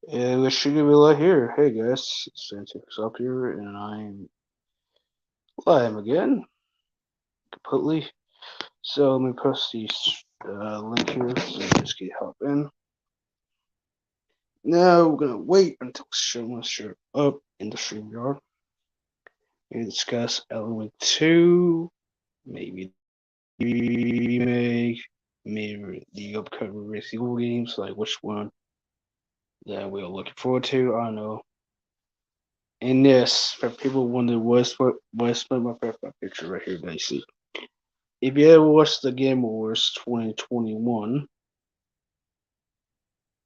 Yeah, we should be live here. Hey guys, Santiago's up here, and I'm live again, completely. So let me post the link here so you guys can hop in. Now we're gonna wait until someone's show up in the StreamYard and discuss Element 2, maybe remake, maybe the upcoming Resident Evil games, like which one that we're looking forward to. I don't know. And this, for people wonder what's my profile picture right here that you see. If you ever watched the Game Awards 2021,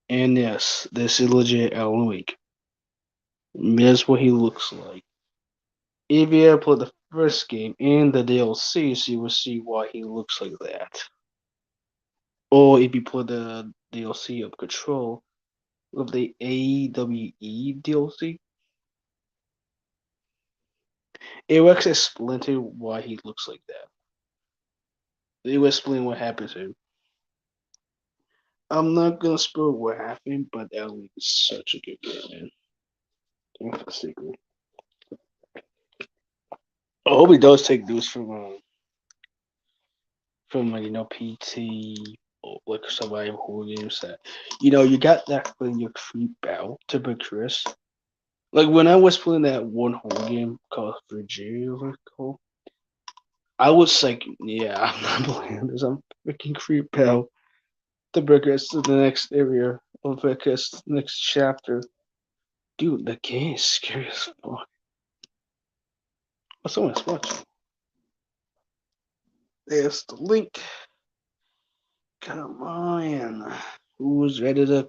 and yes, this is legit Alan Wake. That's what he looks like. If you ever played the first game and the DLCs, you will see why he looks like that. Or if you play the DLC of Control with the AWE DLC, it will actually explain to you why he looks like that. It will explain what happened to him. I'm not gonna spoil what happened, but Alan Wake is such a good game, man. Thanks for the sequel. I hope he does take news from PT or like survival horror games that you got that when you creep out to be Chris. Like when I was playing that one horror game called Virginia, I was like, yeah, I'm not playing this. I'm freaking creep out to progress to the next area or progress to the next chapter. Dude, the game is scary as fuck. What's someone's watching? There's the link. Come on. Who's ready to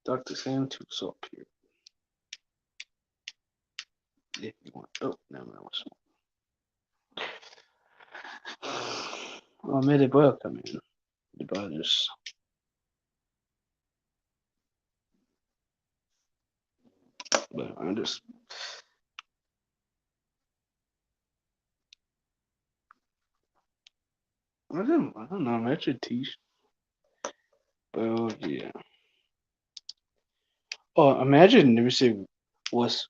Dr. Sam to up here? If you want. Oh, no, that was. Oh, maybe will come in. The brothers. But I'm just. I don't know. I'm actually teach. Oh, yeah. Oh, imagine Nemesis was.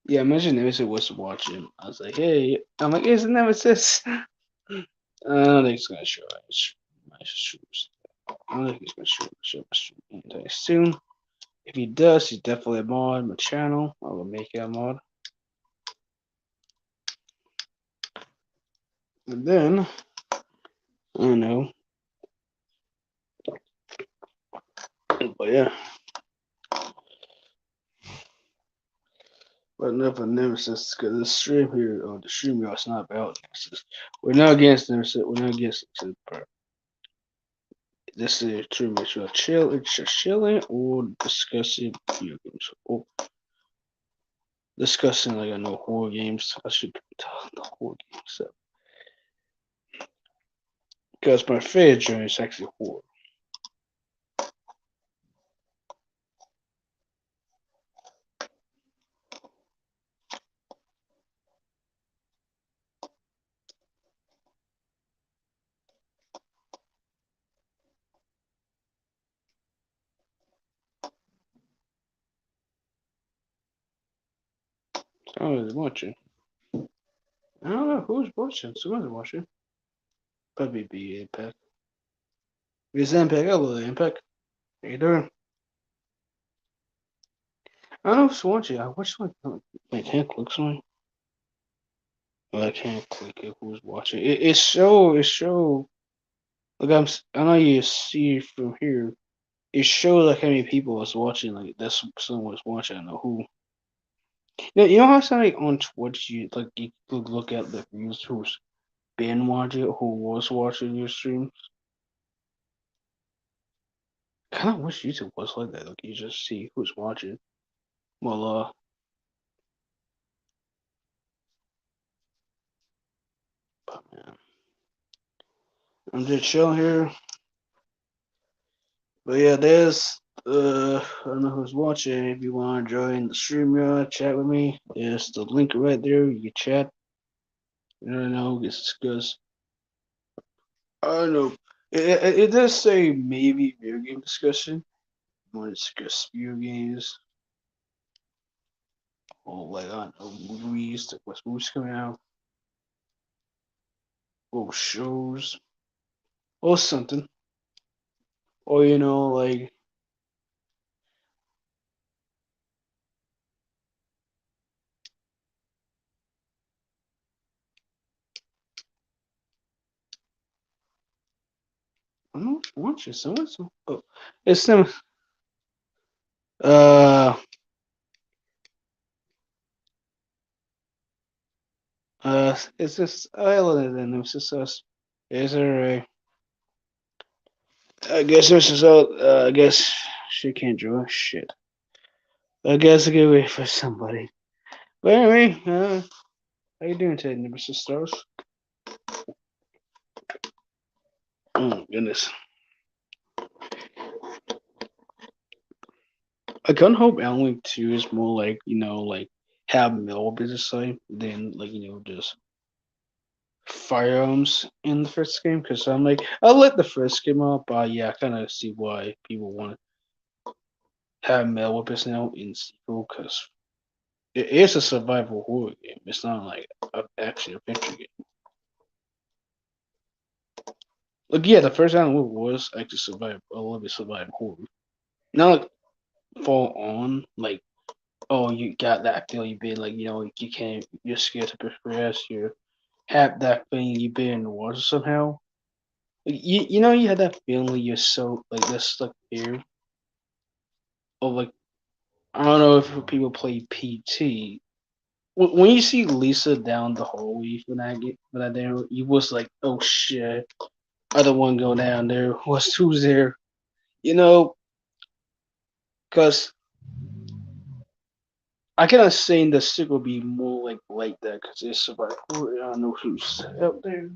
Yeah, imagine Nemesis was watching. I was like, hey. I'm like, it's Nemesis. I don't think it's going to show my shoes. I don't think he's going to show my stream anytime soon. If he does, he's definitely a mod on my channel. I will make it a mod. And then, I don't know. But yeah. But enough of Nemesis, because the stream here, or the stream y'all, it's not about Nemesis. We're not against Nemesis. We're not against Nemesis. But this is to make sure it's just chilling or discussing video games. Or discussing, like, I know horror games. I should tell the horror games. So. Because my favorite genre is actually horror. I was watching. I don't know who's watching. Someone's watching. Probably be Impact. It's Impact. I love Impact. How you doing? I don't know who's watching. I watch my can't click something. Well, I can't click it. Who's watching? It show. Like I know you see from here. It shows like how many people was watching. Like that's someone was watching. I don't know who. You know how somebody on Twitch you could look at the views who's been watching, who was watching your stream. Kind of wish YouTube was like that. Like you just see who's watching. Well, but man, I'm just chilling here. But yeah, there's I don't know who's watching. If you want to join the stream, chat with me. There's the link right there. You can chat. I don't know. It's because I don't know. It does say maybe video game discussion. more spear games, or like I don't know, movies, like what's movies coming out, or shows, or something, or like I'm not watching so. Oh, it's them. Uh, it's just Island and it's just us. Is alright. I guess this is all. I guess she can't draw shit. I guess I get wait for somebody. But anyway, how you doing today, Mr. Stars? Oh goodness. I can hope Alan Wake 2 is more like, like have metal business side than like, just firearms in the first game. Because I'm like, I like the first game out, but yeah, I kind of see why people want to have metal weapons now in sequel. Because it is a survival horror game. It's not like an action adventure game. Like, yeah, the first Alan Wake was actually survival, a little bit survival horror. Not like fall on, like, oh, you got that feel you've been like, you can't, you're scared to progress, you have that feeling you've been in the water somehow. Like, you had that feeling like you're so, like, this stuck here. Or, like, I don't know if people play PT. When you see Lisa down the hallway for that day, you was like, oh shit, I don't want to go down there. Who's there? You know, because I cannot say the sick will be more like that because it's about I don't know who's out there.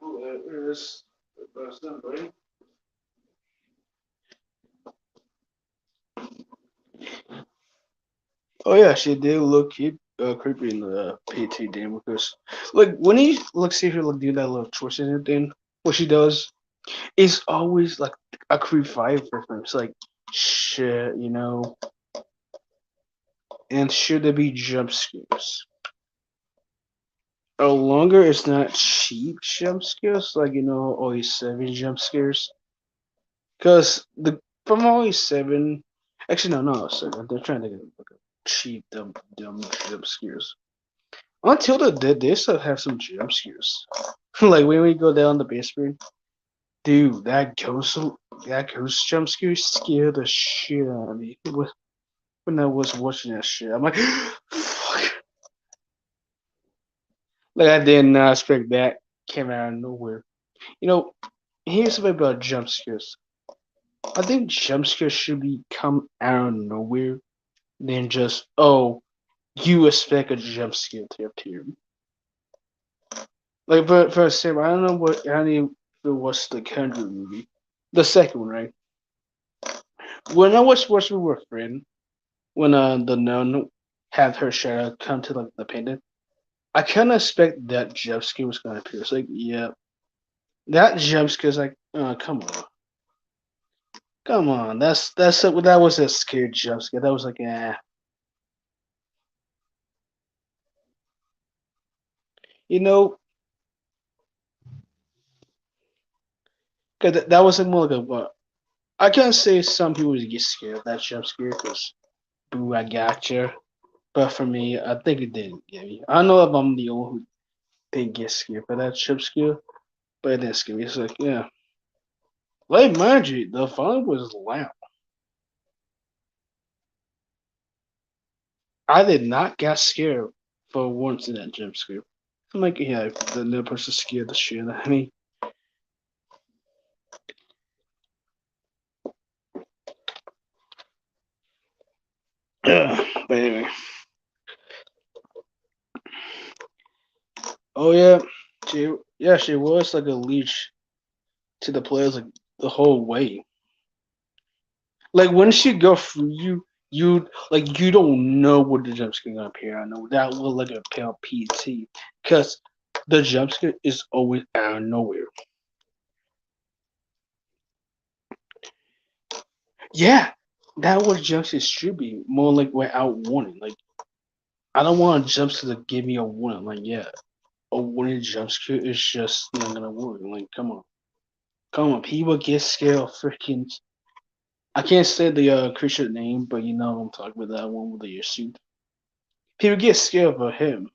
Who is the person, right? Oh yeah, she did look creepy in the PT game because like when he looks see her like do that little twisting thing, what she does is always like a creep vibe for him. It's like shit, and should there be jump scares? No longer it's not cheap jump scares like always 7 jump scares because the from always 7 actually no 7 they're trying to get like a cheap dumb jump scares. Until the dead, they still have some jump scares. Like when we go down the basement, dude, that ghost jump scare scared the shit out of me. When I was watching that shit, I'm like, fuck. Like I did not expect that. Came out of nowhere. You know, here's something about jump scares. I think jump scares should be come out of nowhere than just you expect a jump scare to appear. Like for example, I don't know what I don't even if it was the Conjuring movie, the second one, right? When I was watching with a friend, when the nun had her shadow come to like the painting, I kind of expect that jump scare was gonna appear. It's like, yeah, that jump scare is like, come on, that was a scared jump scare. That was like, you know, cause that was like more like a what? I can't say some people would get scared of that jump scare because, boo, I gotcha. But for me, I think it didn't get me. I don't know if I'm the only who didn't get scared for that jump scare, but it didn't scare me. It's like, yeah. Like, mind you, the volume was loud. I did not get scared for once in that jump scare. I'm like, yeah, the person scared the shit out of me. But anyway, oh yeah, she was like a leech to the players like the whole way. Like when she go through you, you don't know what the jump scare gonna appear. I know that will like appear on PT because the jump scare is always out of nowhere. Yeah, that what jump scares should be more like without warning. Like I don't want a jump scare to give me a warning. Like yeah, a warning jump scare is just not gonna work. Like come on, people get scared of freaking. I can't say the creature name, but you know I'm talking about that one with the suit. People get scared of him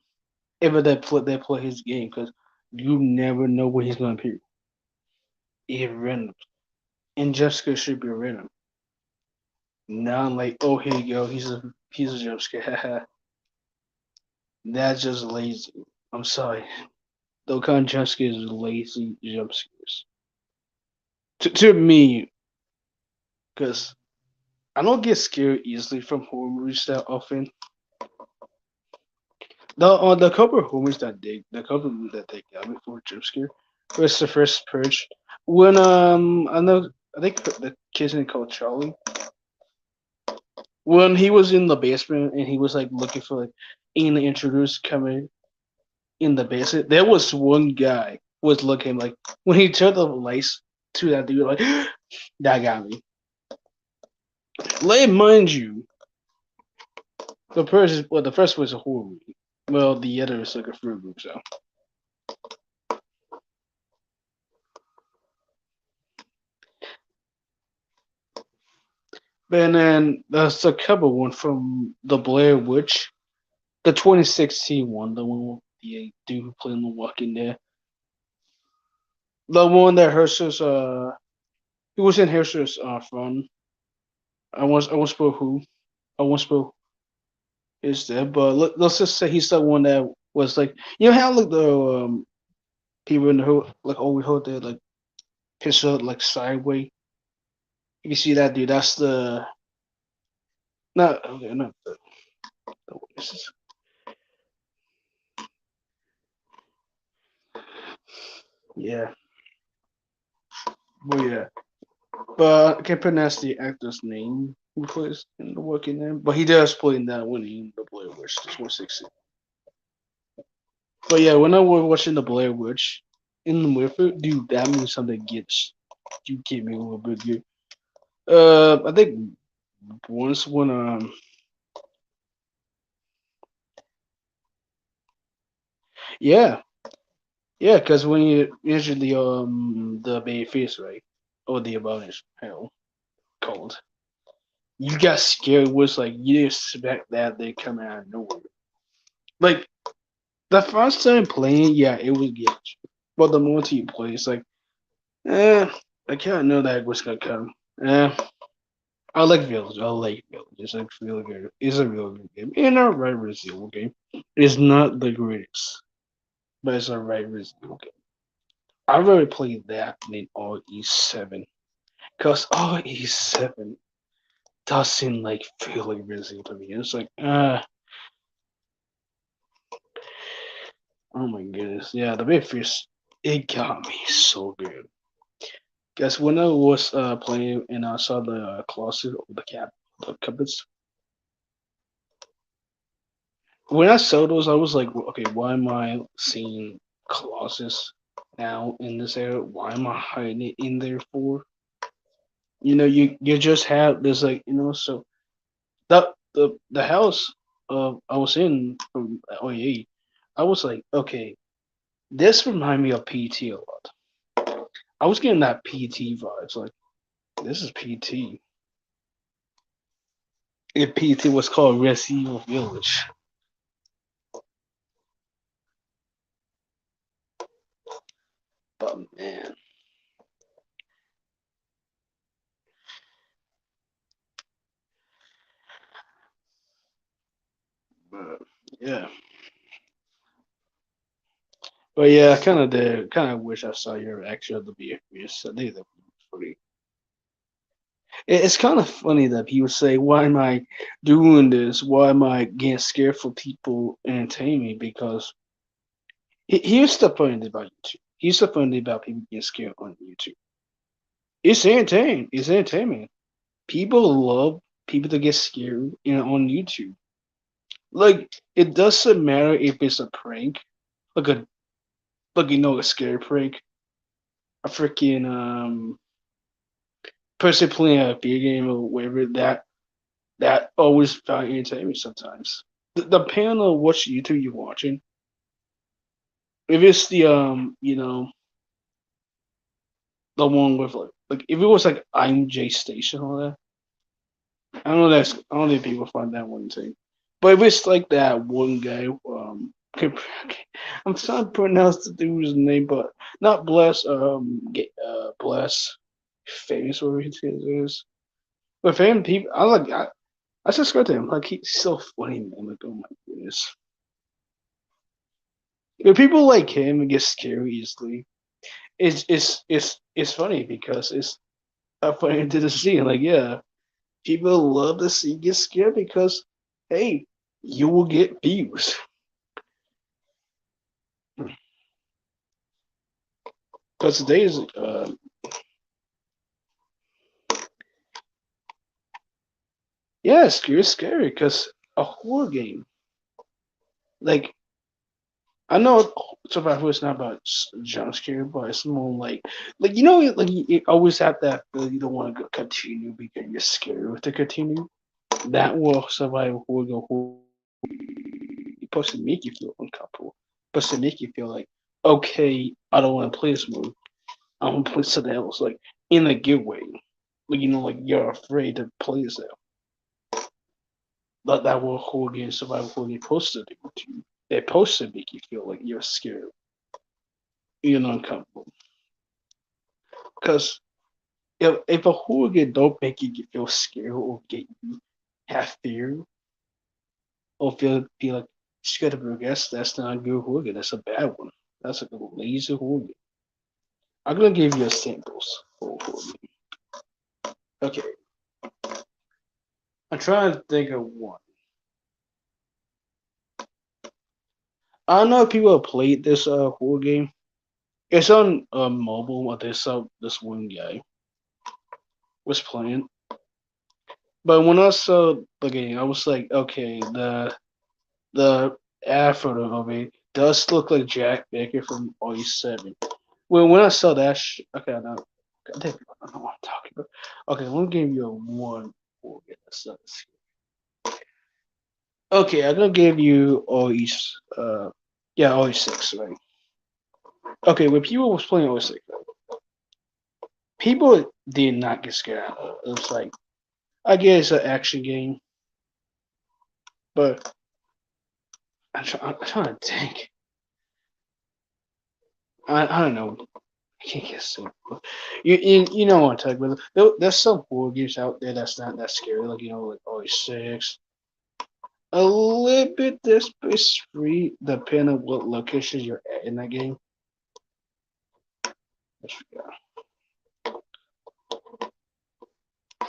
if they play his game because you never know when he's gonna appear. It's random, and Jessica should be random. Not like oh here you go, he's a jump scare. That's just lazy. I'm sorry. Those kind of jump scares are lazy jump scares. To me, because I don't get scared easily from horror movies that often. The couple of movies the couple of movies that they got me for jump scare was the first Purge. When I think the kid's name called Charlie. When he was in the basement and he was like looking for like in the intruders coming in the basement, there was one guy was looking like when he turned the lights to that dude like that got me. Let mind you, the first was a horror movie. Well, the other is like a fruit group, so. And then there's a cover one from the Blair Witch, the 2016 one, the one with the dude who played in The Walking Dead. The one that Herschel's he was in Herschel's front. I won't spoil who. I won't spoil is there, but let's just say he's the one that was like you know how like the people in the hood like always hold their like his shirt like sideways. You can see that dude. That's the not okay, not the yeah, but yeah, but I can't pronounce the actor's name who plays in the working name, but he does play in that one in the Blair Witch, this 160. But yeah, when I was watching the Blair Witch in the movie, dude, that means something gets you get me a little bit good. I think once when yeah, yeah, because when you injured the baby face, right, or the abomination, hell, cold, you got scared. Was like you didn't expect that they come out of nowhere. Like the first time playing, yeah, it was good, but the more you play, it's like, eh, I can't know that was gonna come. Eh, I like Village. I like Village. It's like really good. It's a really good game. And a right Resident Evil game. It's not the greatest, but it's a right Resident Evil game. I've already played that in RE7. Because RE7 doesn't like feel like Resident Evil to me. It's like, oh my goodness. Yeah, the big fish, it got me so good. Because when I was playing and I saw the closet of the cupboards, when I saw those, I was like, okay, why am I seeing Colossus now in this area? Why am I hiding it in there for? You just have this like so the house I was in from OEA, I was like, okay, this remind me of PT a lot. I was getting that PT vibes, like this is PT. If PT was called Resident Evil Village, but man, but yeah. But yeah, I kind of wish I saw your reaction of the BFBs. I think that was funny. It's kind of funny that people say, "Why am I doing this? Why am I getting scared for people entertain me?" Because here's the funny thing about YouTube. Here's the funny thing about people getting scared on YouTube. It's entertaining. It's entertainment. People love people to get scared on YouTube. Like it doesn't matter if it's a prank, like a scary prank, a freaking person playing a video game or whatever that always found entertainment sometimes. Depending on what YouTube you're watching, if it's the the one with like if it was like I'm J Station or that, I don't think people find that one too. But if it's like that one guy, I'm trying to pronounce the dude's name, but not Bless, Bless, famous whatever his is. But for him, people, I subscribe to him. Like he's so funny, man. Like oh my goodness. If people like him and get scary easily, it's funny because it's funny to see. Like yeah, people love to see you get scared because hey, you will get views. Because today's yeah, it's scary because a horror game like I know Survivor is not about jump scare, but it's more like like you always have that feeling you don't want to continue because you're scared to continue. That will Survivor horror supposed to make you feel uncomfortable, supposed to make you feel like okay, I don't want to play this mode. I want to play something else, like in a good way. Like like you're afraid to play this out. That will horror game survival horror game supposed to do to you. They're supposed to make you feel like you're scared, you're uncomfortable. Because if a horror game don't make you feel scared or get you have fear or feel like scared of your guess, that's not a good horror game. That's a bad one. That's a lazy horror game. I'm gonna give you samples for horror game. Okay, I'm trying to think of one. I don't know if people have played this horror game. It's on mobile. But this one guy was playing. But when I saw the game, I was like, okay, the ad photo of it does look like Jack Baker from RE7. Well, when I saw that, okay, now I don't know what I'm talking about. Okay, let me give you a one. Okay, I'm gonna give you RE, yeah, RE6, right? Okay, when people was playing RE6, people did not get scared. It was like, I guess it's an action game, but I'm trying to think. I don't know. I can't get so. You know what I'm talking about. There's some board games out there that's not that scary, like like RE6. A little bit this is free depending on what location you're at in that game.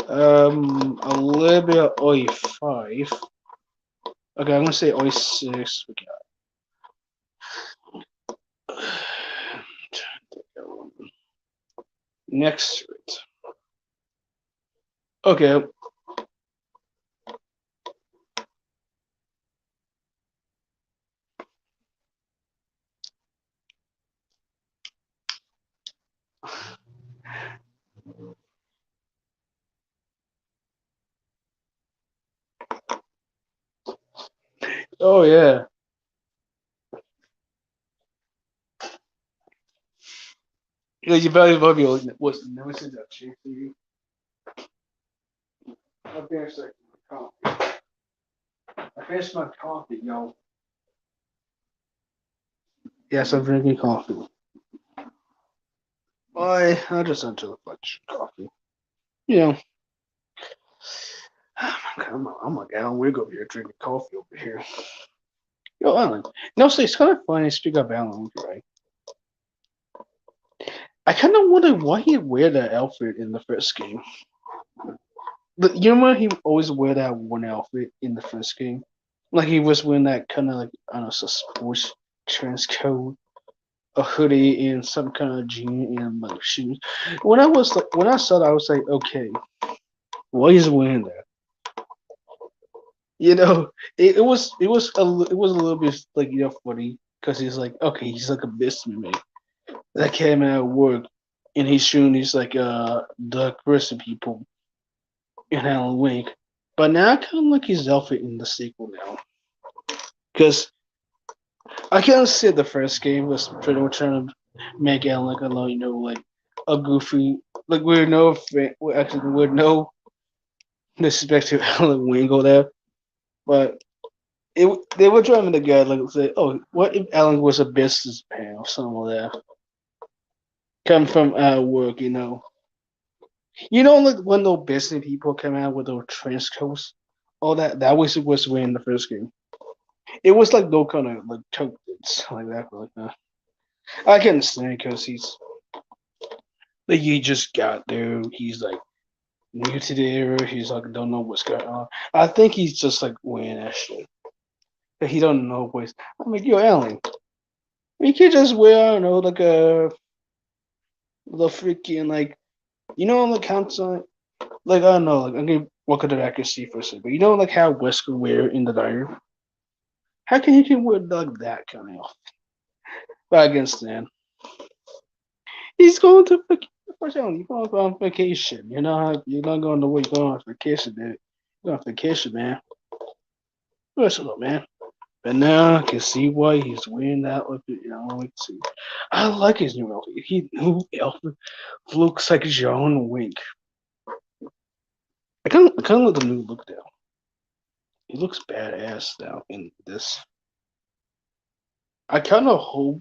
A little bit of OE5. Okay, I'm gonna say OE6. We got next. Okay. Oh yeah. Yeah, you better love your what's never said that shit for you. I finished my coffee. I finished my coffee, y'all. Yes, I'm drinking coffee. I just enjoy the bunch coffee. You know, I'm like Alan Wig over here drinking coffee over here. Yo, Alan. No, see, it's kind of funny. Speak of Alan Wig, right? I kind of wonder why he wear that outfit in the first game. But you know when he always wear that one outfit in the first game? Like he was wearing that kind of like I don't know, it's a sports trench coat, a hoodie, and some kind of jean and like shoes. When I saw that, I was like, okay, why is he wearing that? You know, it was a little bit like funny because he's like okay, he's like a businessman that came out of work and he's shooting these like the aggressive people in Alan Wake. But now I kind of like his outfit in the sequel now because I kind of see the first game was pretty much trying to make Alan like like a goofy like we're no actually we're no disrespect to Alan Wake or that, but they were driving the guy like say, oh, what if Alan was a businessman or something like that? Come from work, like when those business people come out with those trench coats, all that was in the first game. It was like no kind of like coats like that, like that. I can understand because he's like he just got there. He's like new to the area. He's like don't know what's going on. I think he's just like wearing that shit. He don't know what's. I'm like, yo, Alan, you can't just wear I don't know like a the freaking like on the council like I don't know like I'm gonna walk into the accuracy for a second, but like how Wesker wear in the diner. How can he can wear like that kind of? But against then, he's going to first of all, you're going on vacation. You're not going to where you're going on vacation, dude. You're going on vacation, man. First of all, man. But now I can see why he's wearing that outfit. Like, see. I like his new outfit. He new outfit looks like John Wick. I kind of like the new look now. He looks badass now in this. I kind of hope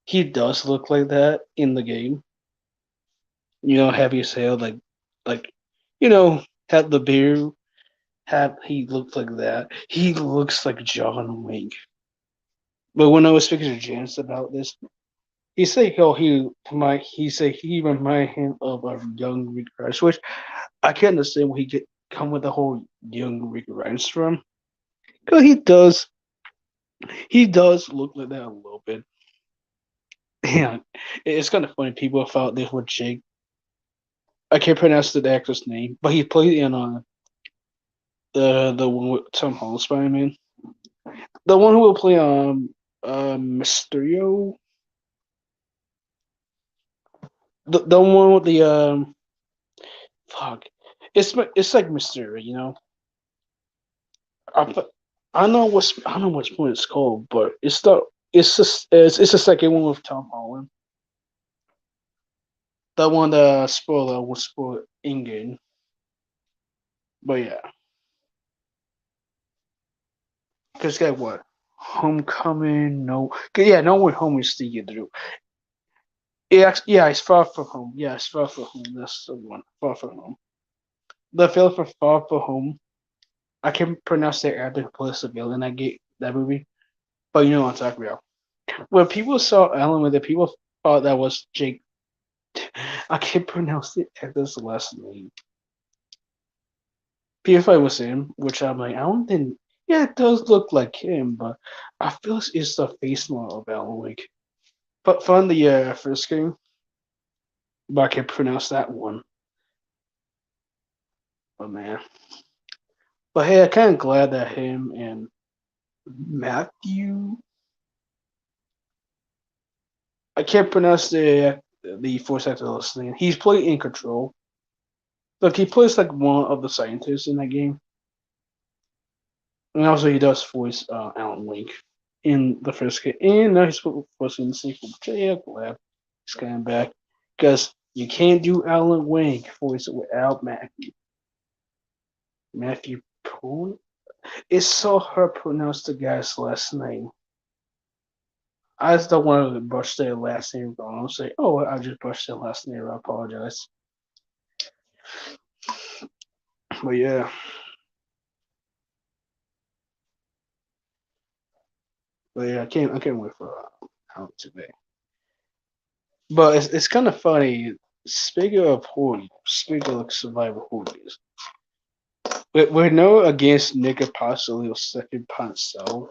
he does look like that in the game. Heavy as hell, like, had the beard, had he looked like that. He looks like John Wick. But when I was speaking to James about this, he said, "Oh, he said he remind him of a young Rick Grimes," which I can understand where he get come with the whole young Rick Grimes from, because he does look like that a little bit. Yeah, it's kind of funny. People thought this was Jake. I can't pronounce the actor's name, but he played in the one with Tom Holland Spider Man, the one who will play Mysterio, the one with the fuck, it's like Mysterio, I I don't know which one it's called, but it's the second one with Tom Holland, the one that spoiler was spoiled in game, but yeah, because guess what? Homecoming, no, yeah, No Way Home is the through. Yeah, it's Far From Home. Yeah, it's Far From Home. That's the one. Far From Home. The film for Far From Home. I can't pronounce the actor who plays the villain that movie, but you know what I'm talking about. When people saw Alan with it, people thought that was Jake. I can't pronounce the actor's last name. People thought it was him, which I'm like, I don't think. Yeah, it does look like him, but I feel it's the face model of Alan Wake. But from the first game, but I can't pronounce that one. But man. But hey, I'm kind of glad that him and Matthew. I can't pronounce the voice actor's name. He's played in Control. Look, he plays like one of the scientists in that game, and also he does voice Alan Wake in the first game, and now he's voicing in the sequel. So yeah, glad he's coming back because you can't do Alan Wake voice without Matthew Poon. It's so hard to pronounce the guy's last name. I just don't want to brush their last name wrong. I'll say, oh, I just brushed their last name. I apologize. But yeah, I can't wait for out today. But it's kind of funny. Speaking of horror, speaking of survival horror games, we're no against Nick Apostolio's second Pancel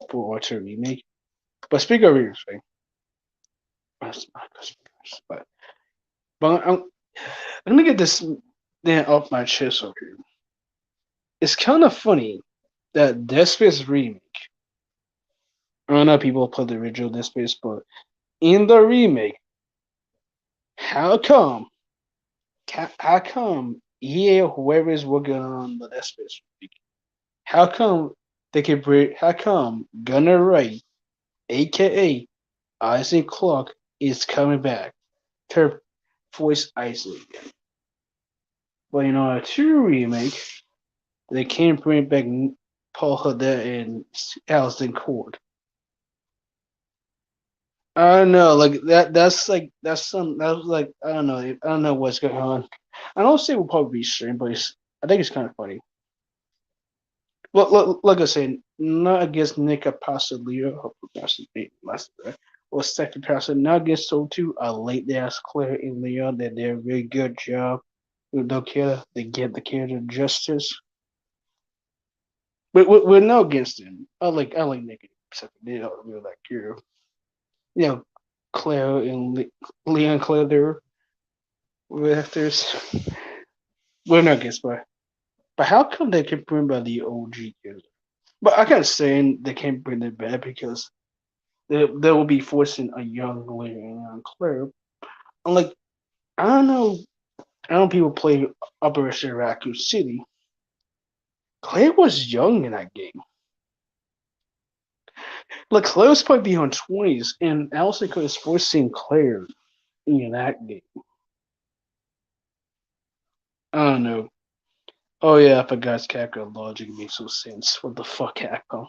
for Archer remake. But speaking of remake, but I'm gonna get this thing off my chest over here. It's kind of funny that Dead Space remake. I don't know if people play the original Dead Space, but in the remake, how come? How come EA or whoever is working on the Dead Space remake? How come they can bring? How come Gunnar Ray, aka Isaac Clarke, is coming back to voice Isaac again? But a true remake, they can't bring back Paul Haddad and Alison Cord. I don't know, like that. That's some. That was like I don't know. I don't know what's going on. I don't say it will probably be streamed, but I think it's kind of funny. Well, like I said, not against Nick Apostolio, hope I pronounced his name last time, or second person, not against so too a late ass Claire and Leon. That did a really good job with no character. They get the character justice. But we're not against him. I like Nick except they don't really like you. Claire and Leon Claire there with actors. We're not against, but how come they can bring back the OG character? But I can't say they can't bring it back because they will be forcing a young Leon and Claire. I'm like, I don't know. I don't know people play Operation Raccoon City. Claire was young in that game. Like Claire was probably beyond 20s, and Allison could have forcing Claire in that game. I don't know. Oh yeah, I forgot Capcom logic makes no sense. What the fuck, Capcom?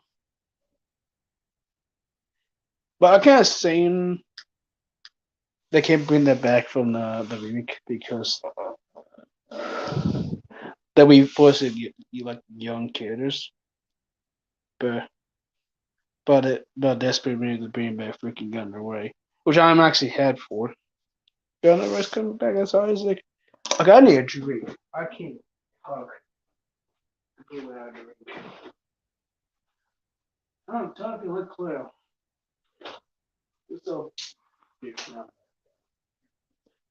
But I can't say they can't bring that back from the remake because that we forced to get you like young characters. But but desperately to bring back freaking Gunner Way, which I'm actually had for. Gunner Way's coming back as Isaac. Like I need a drink. I can't talk. I can't without a drink. I'm talking with Claire. So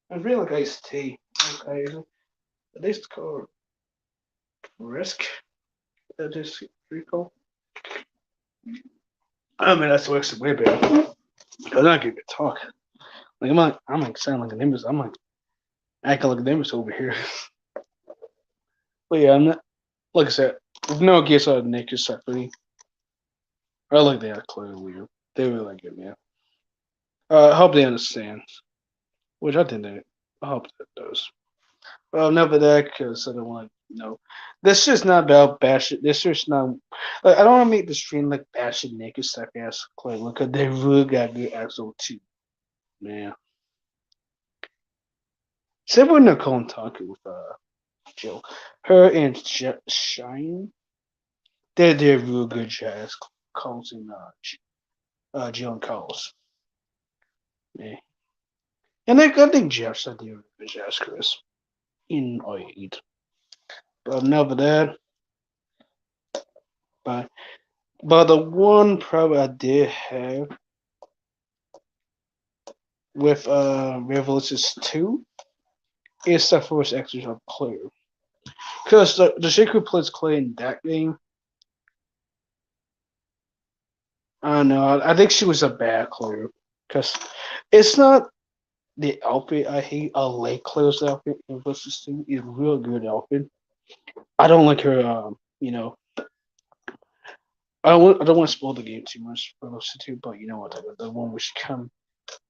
I really like iced tea. Okay, at least called Risk. That is recall. I mean, that's works way better. I'm not gonna talk. Like I'm like sound like an image. I'm like acting like an image over here. But yeah, I'm not. Like I said, with no guess out of Nick is separately. I like that clearly. They really like it, man. I hope they understand, which I think they. I hope that does. Well, enough of that because I don't want this is not about bashing. This is not. Like, I don't want to make the stream like bashing naked stuff ass Clay. Look, they really got good Axel too, man. Except for Nicole and talking with Jill, her and Shine, they're real good jazz calls and Jill and Carlos. Yeah. And I think Jeff said they were good jazz Chris in I8. But enough of that. But the one problem I did have with Revelations 2 is the first extra of Claire. Because the chick who plays Claire in that game, I don't know, I think she was a bad Claire. Because it's not the outfit I hate. I like Claire's outfit in Revelations 2. It's a real good outfit. I don't like her, I don't want to spoil the game too much for Revelations 2, but you know what, the one which come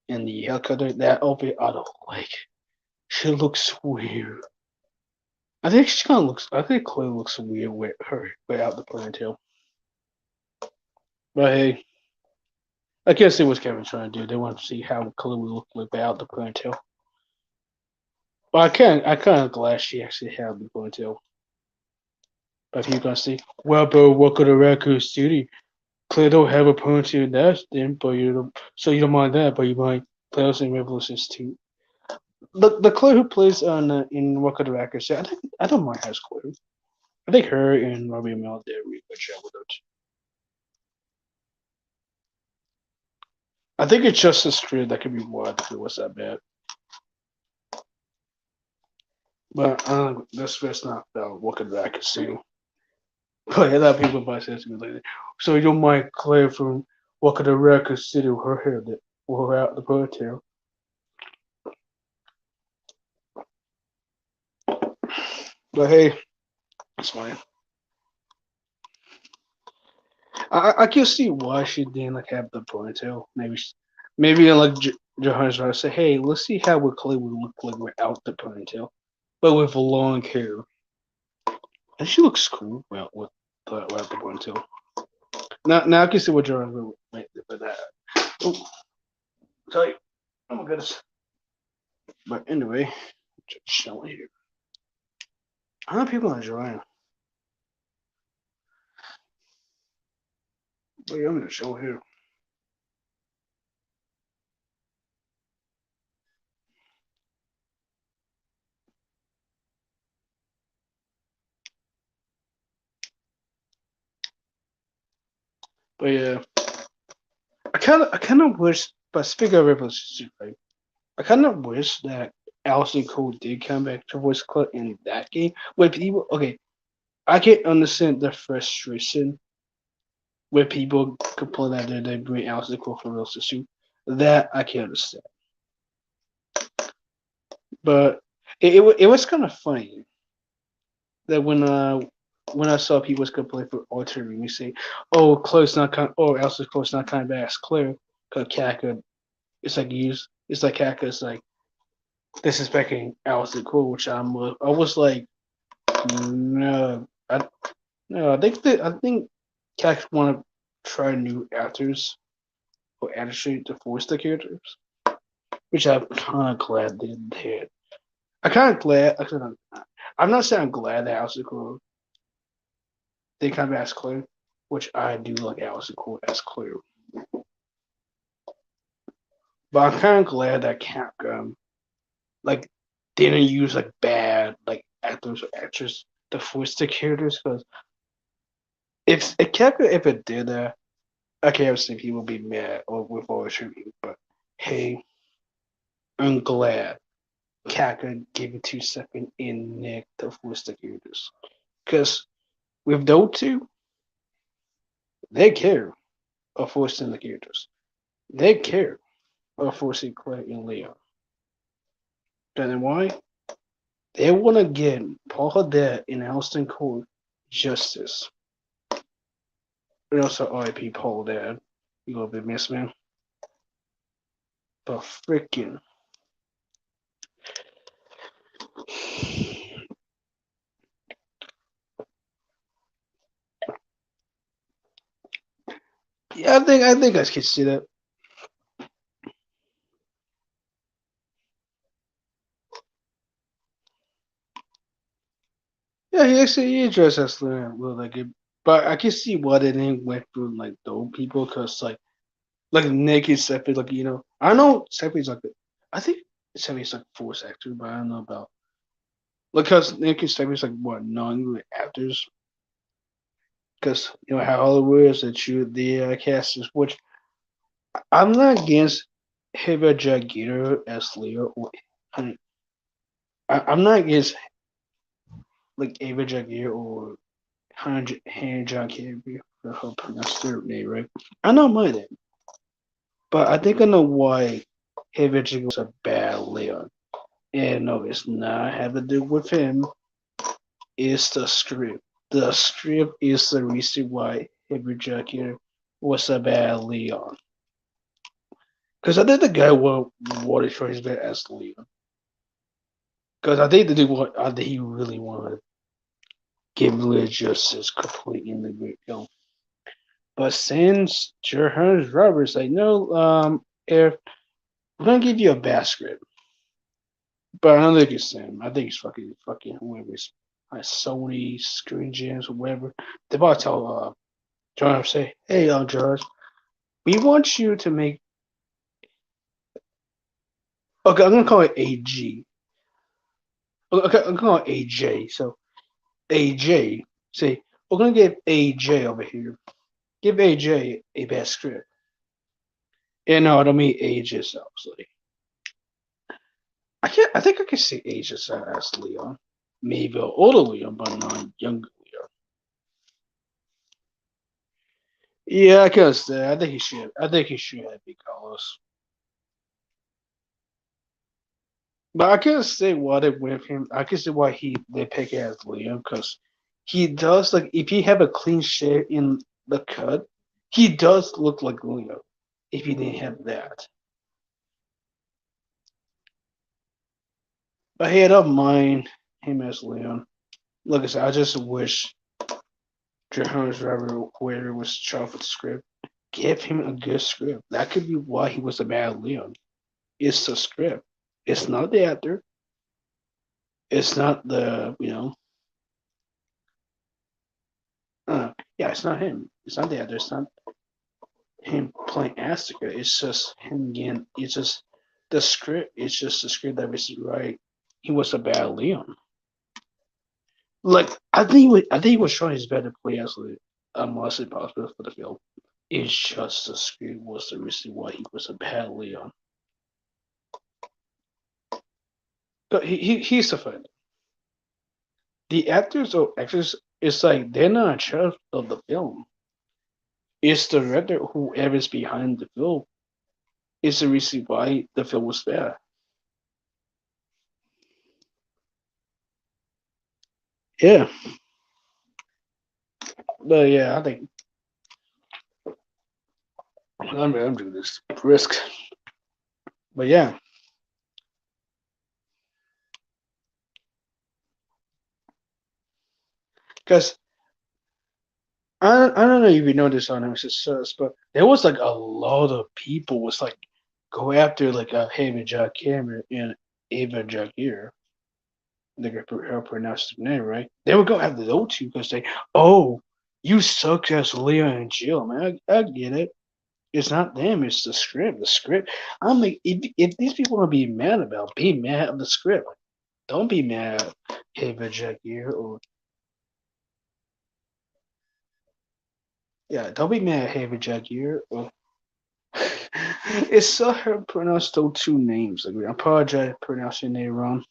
in the helicopter, that outfit I don't like. She looks weird. I think she kind of looks. I think Chloe looks weird with her without the ponytail. But hey, I can't see what Kevin's trying to do. They want to see how Chloe would look without the ponytail. But I kind of glad she actually had the ponytail. But if you're gonna see, well, bro, welcome to Raccoon City. Claire don't have a ponytail in that thing, but you don't. So you don't mind that, but you mind Claire's in Revelations 2. The Claire who plays on in Welcome to Raccoon City, I don't mind her as Claire. I think her and Robbie Amell did a really good job with it. I think it's just a script that could be why if it was that bad. But that's not what I can see. But a lot of people might say to me later. So you don't mind Claire from Walking the Record City with her hair that wore out the ponytail. But hey, it's fine. I can see why she didn't like have the ponytail. Maybe like Johannes trying to say, hey, let's see how what Clay would look like without the ponytail, but with long hair. And she looks cool without the ponytail. Now I can see what Johannes would make for that. Oh, sorry. Oh my goodness. But anyway, just showing here. How many people enjoying? But yeah, I'm gonna show here. But yeah, I kind of wish. But speaking of representation, right? I kind of wish that Allison Cole did come back to voice Clark in that game. Where people, okay, I can understand the frustration where people complain that they bring Allison Cole for real to shoot. That I can understand. But it was kind of funny that when I saw people complain for altering, you say, "Oh, Claire's not kind, oh, Allison Cole's not coming back as Claire," because Kaka, it's like Kaka is like disrespecting Allison Cole, which I was like, no, no, I think Kaka want to try new actors or attitude to voice the characters, which I'm kind of glad they did. I kind of glad. I'm not saying I'm glad that Allison Cole they come as Claire, which I do like Allison Cole as Claire. But I'm kind of glad that Capcom like didn't use like bad like actors or actresses to voice the characters because if Capcom if it did that, I can't see people be mad or with all the shooting. But hey, I'm glad Capcom gave it 2 seconds in Nick to voice the characters because with those two, they care of voicing the characters. They care of voicing Claire and Leon. And why? They want to get Paul Haddad and Alston Court justice. And also RIP Paul Haddad. You little bit miss, man. But freaking. Yeah, I think I can see that. Yeah, he addressed that a little like it, but I can see why they didn't went through like those people because like Nick is Seppi, like I know Seppi's like I think Seppi's like voice actor, but I don't know about because Nick and Seppi's like what non actors because how Hollywood is that you the casters, which I'm not against Hiba Jagir as Leo. I mean, I'm not against like Ava Jagir or Hannah John Kirby for her pronounce their name right. I don't mind it, but I think I know why Hiba Jagir was a bad Leon. And no, it's not have to do with him. It's the script. The script is the reason why Hiba Jagir was a bad Leon. Because I think the guy wanted for his bad as Leon. Because I think the dude I think he really wanted to give Leah justice completely in the great film. But since Johannes Roberts like, no, if we're gonna give you a bad script. But I don't think it's him. I think it's fucking whoever's like Sony, Screen Gems, or whatever. They about to tell John say, hey George, we want you to make okay, I'm gonna call it AG. Okay, I'm gonna call it AJ. So AJ, See, we're gonna give AJ over here. Give AJ a bad script. And no, I don't mean Aegis, obviously. I can't. I think I can see Aegis as Leon. Maybe older Leon, but not younger Leon. Yeah, I can say. I think he should. I think he should have big colors. But I can say why they went with him. I can see why they pick it as Leon because he does like if he have a clean shave in the cut, he does look like Leon. If he didn't have that, but hey, I don't mind him as Leon. Like I said, I just wish Johannes Robert whoever was charged with the script give him a good script. That could be why he was a bad Leon. It's the script. It's not the actor. It's not the yeah, it's not him. It's not the actor. It's not him playing Astica. It's just him again. It's just the script. It's just the script that was right. He was a bad Leon. Like I think he was trying his best to play as honestly possible for the film. It's just the script was the reason why he was a bad Leon. But he's a fan. The actors or actors, it's like they're not in charge of the film. It's the director, whoever is behind the film, is the reason why the film was bad. Yeah, but yeah, I think I'm doing this risk. But yeah, because I don't know if you know this on MSS, but there was like a lot of people was like go after like a Haven Jack Cameron and Ava Jagir. They could pronounce the name right. They would go after those two because they, oh, you suck as Leon and Jill, man. I get it. It's not them. It's the script. The script. I'm like, if these people are being mad about, be mad at the script. Don't be mad at Ava Jagir or yeah. Don't be mad at Ava Jagir or it's so hard to pronounce those two names. Like, I apologize for pronouncing their name wrong.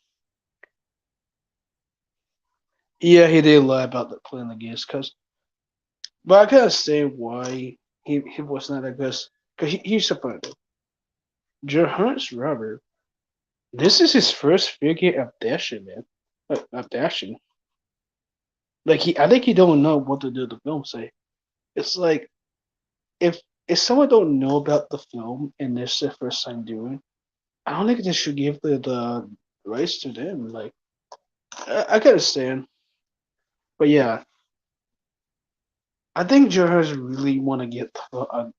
Yeah, he did lie about the playing the games, cause, but I gotta say why he was not a good, cause he's a funny. Johannes Robert, this is his first figure of dashing, man. Of dashing. Like I think he don't know what to do with the film. Say, it's like if if someone don't know about the film and this is their first time doing, I don't think they should give the rights to them. Like I can understand, but yeah, I think Johannes really want to get a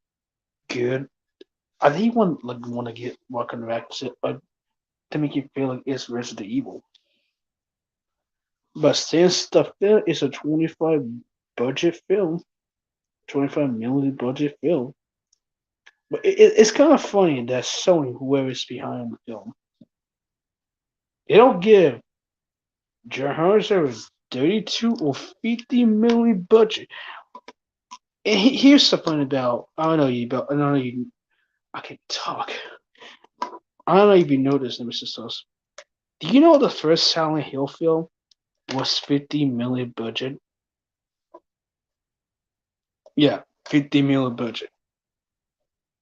good. I think he want to get Walking Back to make you feel like it's Resident Evil. But since the film is a 25 budget film, 25 million budget film, but it's kind of funny that Sony, whoever's behind the film, they don't give Johannes a 32 or 50 million budget. And here's something about I don't know you about I don't know you I can talk. I don't know if you know this, Mr. Sus. Do you know the first Silent Hill film was 50 million budget? Yeah, 50 million budget.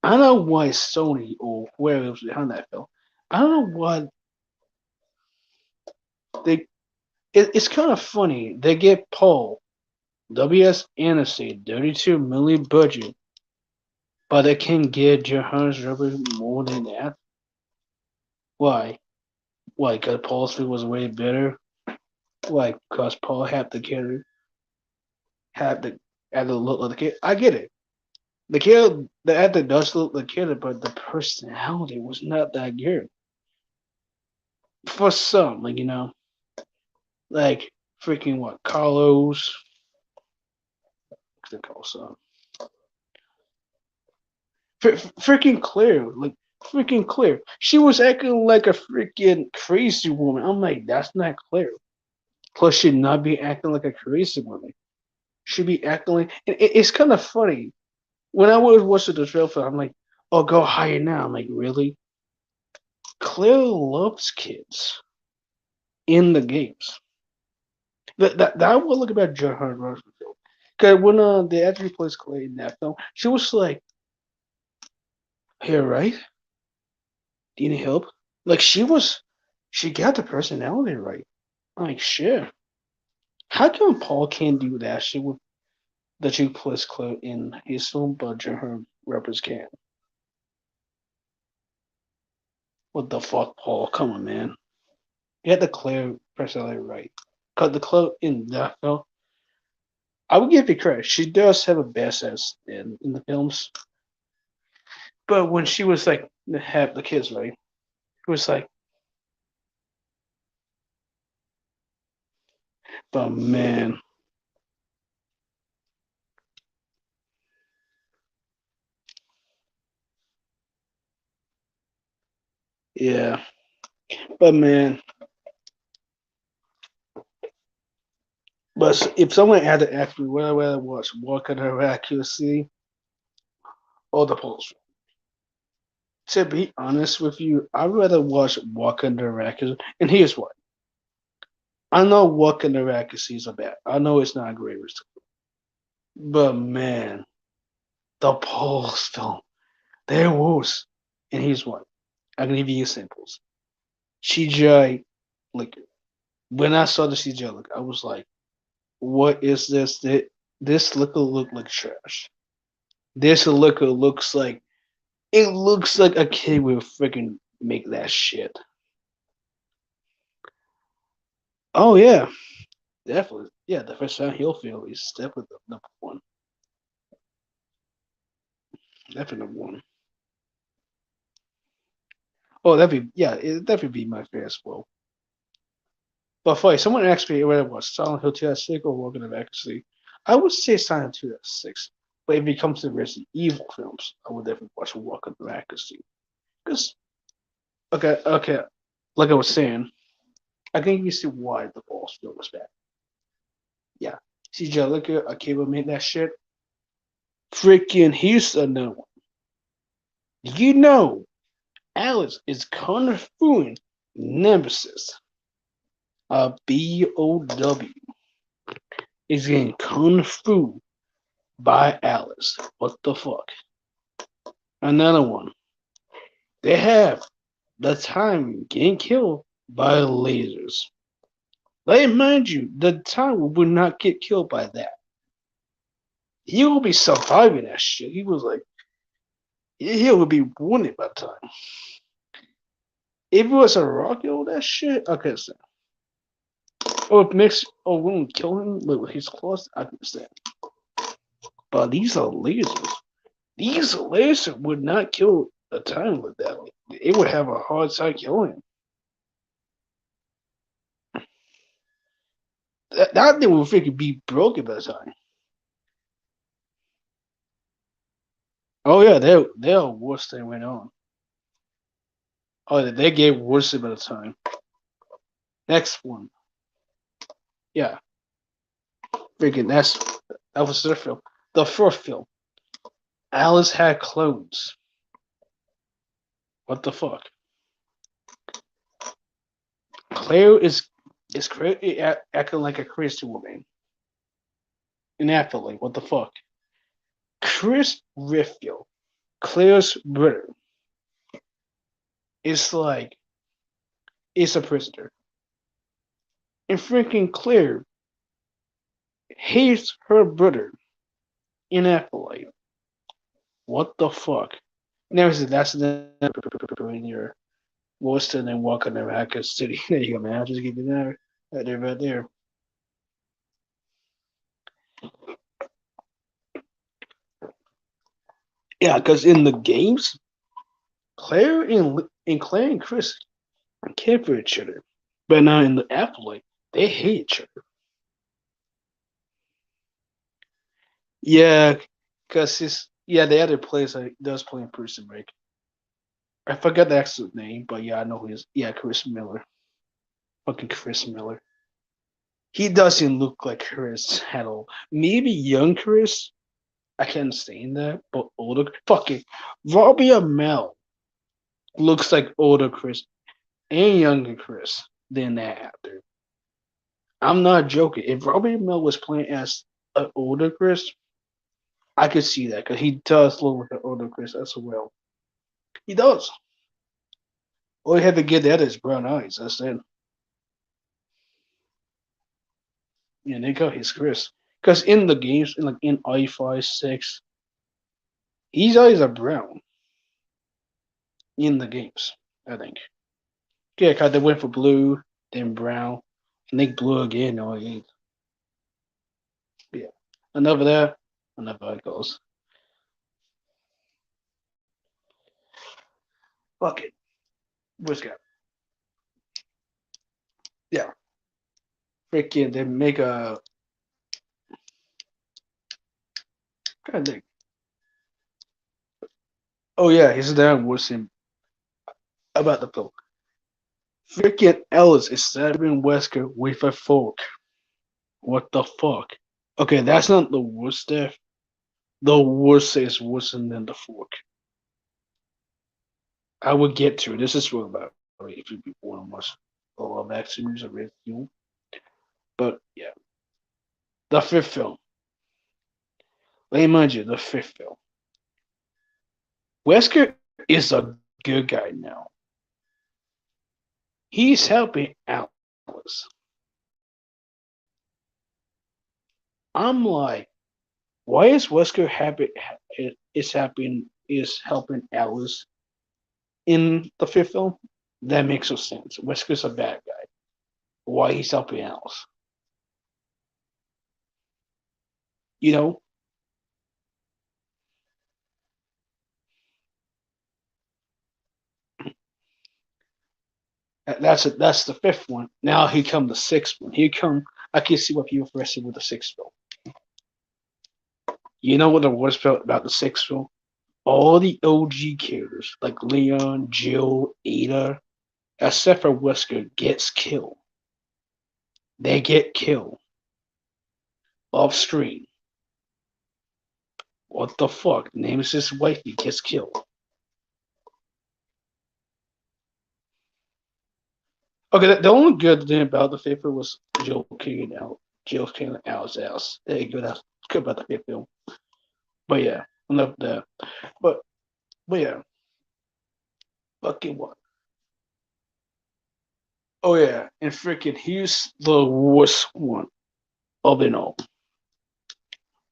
I don't know why Sony or whoever was behind that film. I don't know why they. It's kind of funny. They get Paul W.S. Anderson 32 million budget, but they can get Johannes Robert more than that. Why? Why? Because Paul's film was way better. Why? Because Paul had the character, had the look of the kid. I get it. The kid, the actor does look like the kid, but the personality was not that good. For some, like freaking what Carlos, they call some freaking Claire, like freaking Claire. She was acting like a freaking crazy woman. I'm like, that's not Claire. Plus, she'd not be acting like a crazy woman. should be acting like. And it's kind of funny when I was watching the trailer. I'm like, oh, go higher now. I'm like, really? Claire loves kids in the games. That will look about Johan Rosenfeld. Because when the actor who plays Claire in that film, she was like, "Hey, right? Do you need help?" Like she got the personality right. I'm like, shit. How come Paul can't do that shit with the two plays Claire in his film, but Johan rappers can? What the fuck, Paul? Come on, man. You had the Claire personality right. Cause the Claire in that film, I would give you credit. She does have a best ass in the films. But when she was like have the kids, right? It was like, but man, yeah. But man, but if someone had to ask me what I rather watch, Walk Under Accuracy or The Pulse, to be honest with you, I'd rather watch Walk Under Accuracy. And here's why. I know Walk Under Accuracy is a bad. I know it's not a great risk. But man, the Pulse film, there was. And here's why. I'm gonna give you examples. CGI, like when I saw the CGI, look, I was like, what is this? This liquor look like trash. This liquor looks like it looks like a kid would freaking make that shit. Oh yeah, definitely. Yeah, the first time Hill feel is definitely the number one. Definitely number one. Oh, that'd be yeah, it definitely be my favorite as well. But funny, someone asked me whether it was Silent Hill 2006 or Walking the Legacy. I would say Silent Hill 2006. But if it comes to Resident Evil films, I would definitely watch Walking the Legacy. Because okay, like I was saying, I think you see why the Falls film was bad. Yeah. CJ Liquor, Akiba made that shit. Freaking here's another one. You know, Alice is kung fuing Nemesis. BOW is getting kung fu by Alice. What the fuck? Another one. They have the time getting killed by lasers. Let me mind you, the time would not get killed by that. He will be surviving that shit. He was like, he would be wounded by the time. If it was a rocket or that shit, okay, so. Or if mix or wouldn't kill him with his claws, I can understand. But these are lasers. These lasers would not kill a time with that. It would have a hard time killing him. That thing would freaking be broken by the time. Oh yeah, they're worse than went on. Oh, they get worse by the time. Next one. Yeah. Freaking that was their film. The first film. Alice had clones. What the fuck? Claire is acting like a crazy woman. In Apple, what the fuck? Chris Redfield, Claire's brother, is like is a prisoner. And freaking Claire hates her brother in Apple. What the fuck? Never said that's the in your Boston and walking to Raccoon City. There you go, man. I'll just give you that right there. Yeah, because in the games, Claire and Chris care for each other, but now in the Apple, they hate each other. Yeah, because the other plays does play in Prison Break. I forgot the actual name, but yeah, I know who he is. Yeah, Chris Miller. Fucking Chris Miller. He doesn't look like Chris at all. Maybe young Chris, I can understand that, but older, fuck it. Robbie Amell looks like older Chris and younger Chris than that actor. I'm not joking. If Robbie Amell was playing as an older Chris, I could see that because he does look like an older Chris as well. He does. All you have to get that is brown eyes. That's it. And they got his Chris. Because in the games, in like in I5 6, his eyes are brown in the games. I think. Yeah, cause they went for blue, then brown, and they blue again. No, yeah. Enough of that. Enough of that goes. Fuck it. What's got? Yeah. Freaking, they make a. God dang. Oh yeah, he's down with him about the film. Freaking Ellis is stabbing Wesker with a fork. What the fuck? Okay, that's not the worst death. The worst is worse than the fork. I would get to it. This is what about if you people want to watch a lot of action movies or you. But yeah, the fifth film. Let me mind you, the fifth film. Wesker is a good guy now. He's helping Alice. I'm like, why is Wesker happy? Is helping Alice in the fifth film? That makes no sense. Wesker's a bad guy. Why he's helping Alice? You know, that's the fifth one. Now he come the sixth one. He come. I can see what people arrested with the sixth film. You know what the worst felt about the sixth film? All the OG characters like Leon, Jill, Ada, except for Wesker, gets killed. They get killed off screen. What the fuck? Names his wife. He gets killed. Okay, the only good thing about the fifth film was Jill kicking out. Jill kicking Al's ass. There you go. That's good about the fifth film. But yeah, enough of that. But but yeah, fucking what? Oh yeah, and freaking here's the worst one of it all.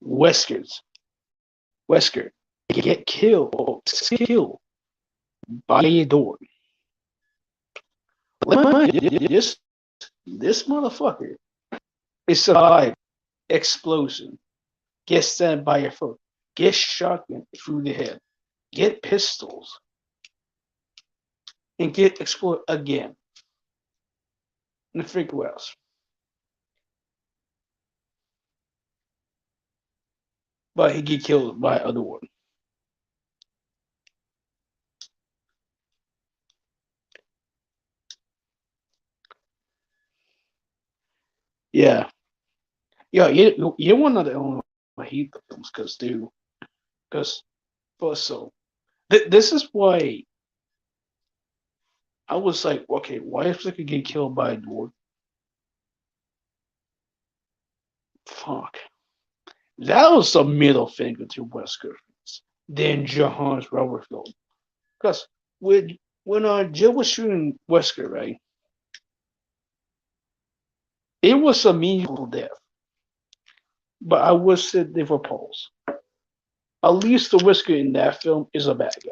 Wesker's Wesker get killed by a door. This motherfucker is survived explosion, gets stabbed by a foot, gets shot through the head, get pistols, and get exploded again. And the freak else. But he get killed by other one. Yeah. Yeah, you one of the only I hate the films because first so this is why I was like, okay, why if they could get killed by a dwarf? Fuck. That was a middle finger to Wesker than Johannes Rutherford. Because when Jill was shooting Wesker, right, it was a meaningful death. But I would say they were Paul's. At least the Wesker in that film is a bad guy.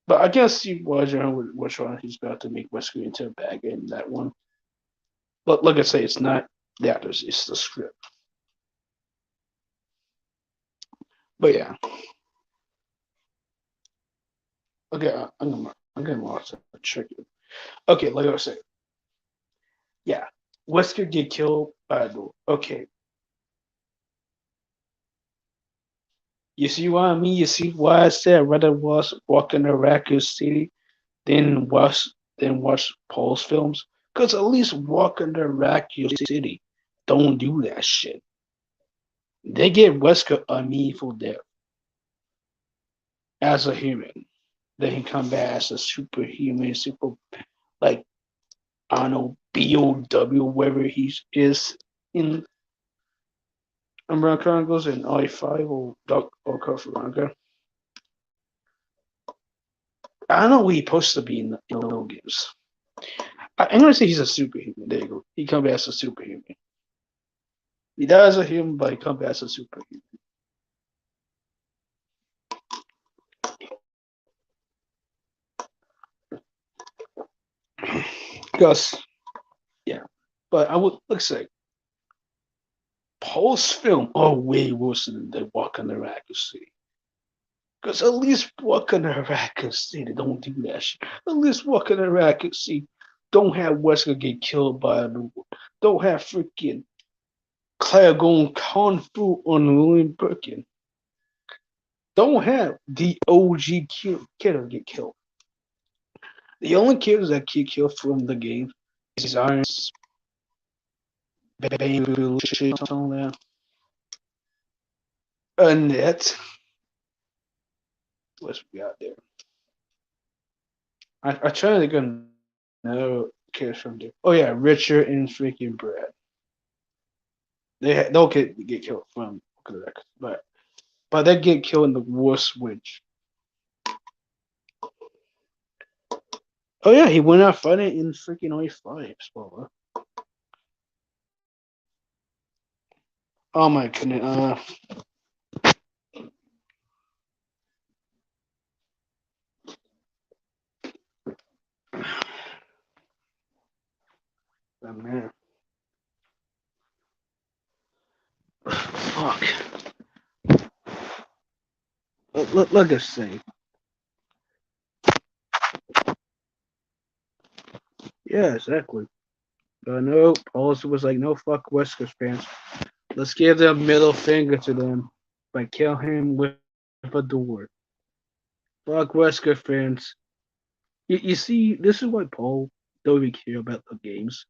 But I can see why John was trying. He's about to make Wesker into a bad guy in that one. But like I say, it's not the actors; it's the script. But yeah, okay, I'm gonna watch that. Check it. Okay, like I said, yeah, Wesker get killed by a door. Okay, you see what I mean? You see why I said I'd rather walk in the Raccoon City than watch Paul's films? Because at least walking to Raccoon City don't do that shit. They give Wesker a meaningful death as a human. Then he come back as a superhuman, like I don't know, BOW, wherever he is in Umbrella Chronicles and I5 or Dark or Kafuranga. I don't know where he's supposed to be in the little games. I'm gonna say he's a superhuman. There you go. He comes back as a superhuman. He dies a human, but he comes back as a superhuman. Because, yeah. But I would, let's say, post film are way worse than they Walk in the Raccoon City. Because at least Walk in the Raccoon City don't do that shit. At least Walk in the Raccoon City don't have Wesker get killed by a new Don't have freaking Claire going kung fu on William Birkin. Don't have the OG killer get killed. The only killers that get killed from the game is Iron Baby shit on there. Annette. What's we got there? I try to get another character from there. Oh yeah, Richard and freaking Brad. They'll get killed from but they get killed in the worst witch. Oh yeah, he went out fighting in freaking I5, spoiler. Oh my goodness. Oh, man. Fuck. Let us see. Yeah, exactly. But no, Paulus was like, no, fuck Wesker's fans. Let's give them middle finger to them by kill him with a door. Fuck Wesker fans. You see, this is why Paul don't even care about the games.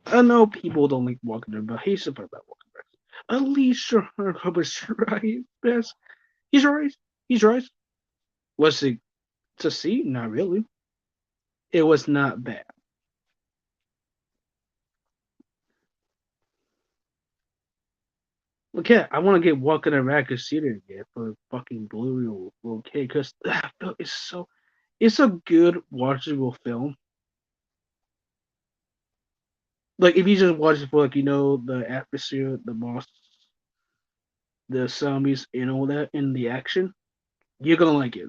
I know people don't like Walking but he's supposed about Walking Back. At least Sean was right. Best. He's right. He's right. Was it to see? Not really. It was not bad. Look at, I want to get Walking and Raccoon City again for fucking Blue or okay, because that film is it's a good watchable film. Like if you just watch it for like the atmosphere, the monsters, the zombies, and all that, in the action, you're gonna like it.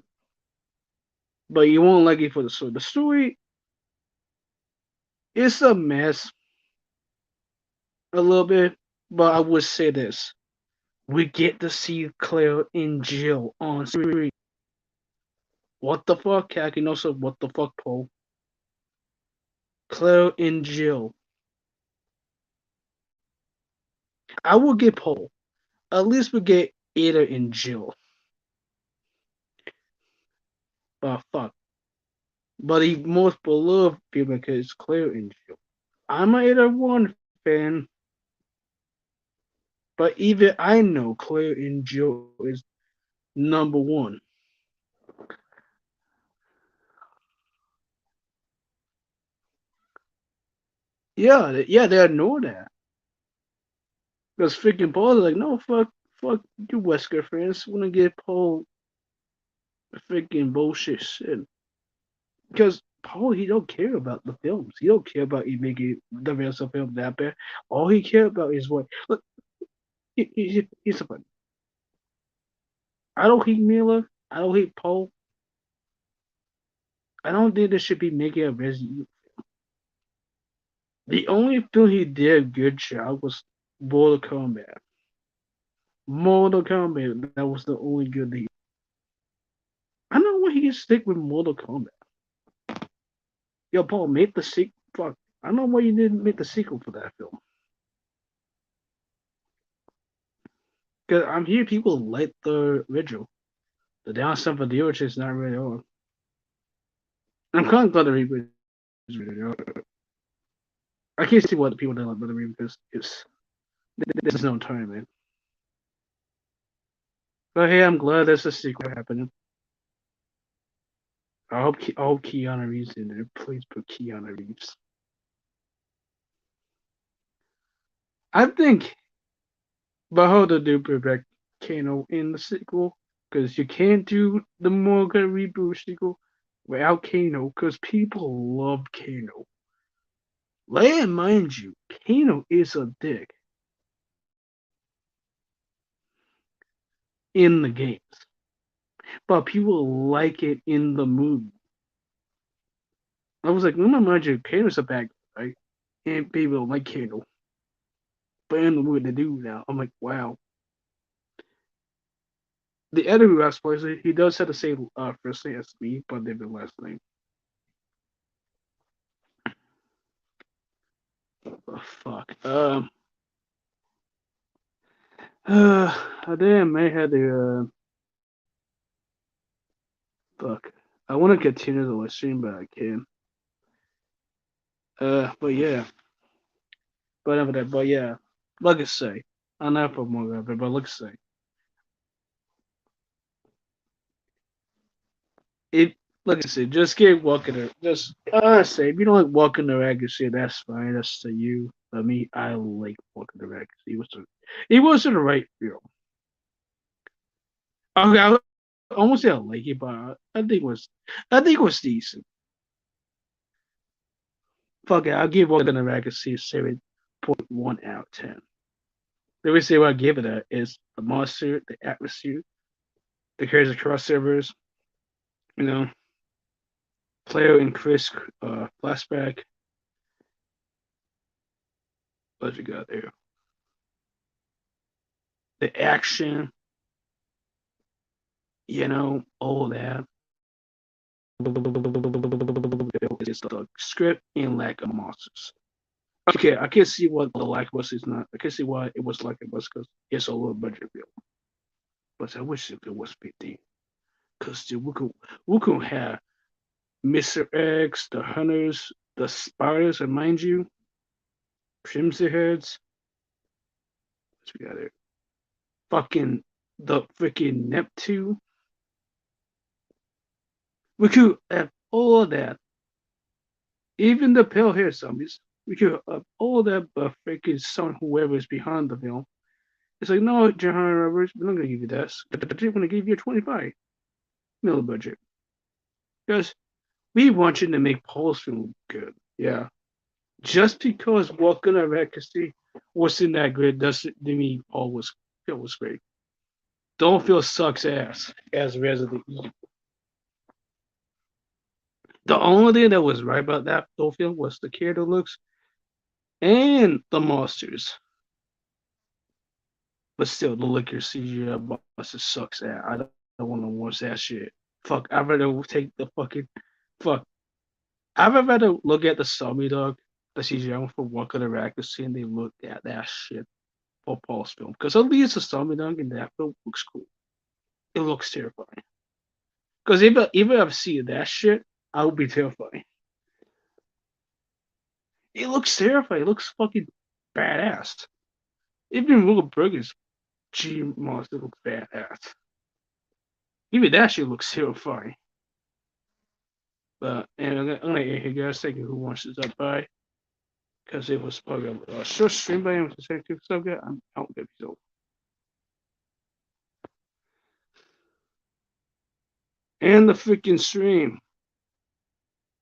But you won't like it for the story. The story is a mess a little bit, but I would say this: we get to see Claire and Jill on screen. What the fuck, Kaki? Also, what the fuck, Paul? Claire and Jill. I will get Paul. At least we get Ada and Jill. But fuck. But the most beloved female is Claire and Jill. I'm a Ada 1 fan. But even I know Claire and Jill is number one. Yeah, they know that. Because freaking Paul is like, no, fuck you Wesker fans. Wanna get Paul freaking bullshit shit. Because Paul, he don't care about the films. He don't care about you making the rest of film that bad. All he care about is what. Look, he's a fun. I don't hate Miller. I don't hate Paul. I don't think they should be making a Resident Evil. The only film he did a good job was Mortal Kombat. Mortal Kombat. That was the only good thing. I don't know why he can stick with Mortal Kombat. Yo, Paul, make the sequel. Fuck. I don't know why you didn't make the sequel for that film. Because I'm hearing people like the original. The downside for the original is not really on. I'm kind of glad the reboot I can't see what the people don't like about the movie because there's no tournament. But hey, I'm glad there's a sequel happening. I hope Keanu Reeves in there. Please put Keanu Reeves. I think Beholder do protect Kano in the sequel because you can't do the Morgan reboot sequel without Kano because people love Kano. Let mind you, Kano is a dick in the games, but people like it in the movie. I was like, let me mind you, Kano's a bad guy, right? And people like Kano. But in the movie they do now. I'm like, wow. The editor who asked for it, he does have the same first name as me, but different last name. Oh, fuck. Damn, I had to, fuck. I want to continue the listening, but I can't. But yeah. But yeah. Like I say, I'm not for more of it, but like I say, it, like I said, just get walking there. Just, say, if you don't like walking the Legacy, that's fine. That's to you. But me, I like walking the Legacy. It wasn't the right film. Okay, I almost say I like it, but I think it was decent. Fuck it, I'll give Walking the Legacy a 7.1 out of 10. The reason why I give it that is the monster, the atmosphere, the characters crossovers, you know, Cleo and Chris flashback. What you got there? The action, all that. It's the script and lack of monsters. Okay, I can see what the lack was. It's not. I can see why it was like it was because it's a low budget film. But I wish it was 15. Because we could have Mr. X, the Hunters, the Spiders, and mind you, Crimson Heads. What we got there? Fucking the freaking Neptune. We could have all of that. Even the pale hair zombies. We could have all that, but freaking son, whoever is behind the film. It's like, no, John Roberts, we're not gonna give you this. But we're gonna give you a 25 million budget. Because we want you to make Paul's film good. Yeah. Just because Walking on Legacy wasn't that good doesn't mean Paul was great. Don't feel sucks ass as Resident Evil. The only thing that was right about that film was the character looks and the monsters. But still, the liquor CGI monster sucks ass. I don't want to watch that shit. Fuck, I'd rather take the fucking fuck. I'd rather look at the zombie dog, the CGI for Walking on Legacy, and they look at that shit for Paul's film. Because at least the zombie dog in that film looks cool. It looks terrifying. Because if I've seen that shit, I would be terrified. It looks terrifying. It looks fucking badass. Even Wilburger's G monster looks badass. Even that shit looks terrifying. But and I'm gonna end here, guys. Thank you who wants to stop by. Because it was probably a short stream by him to say to stuff. I'm out the episode. And the freaking stream.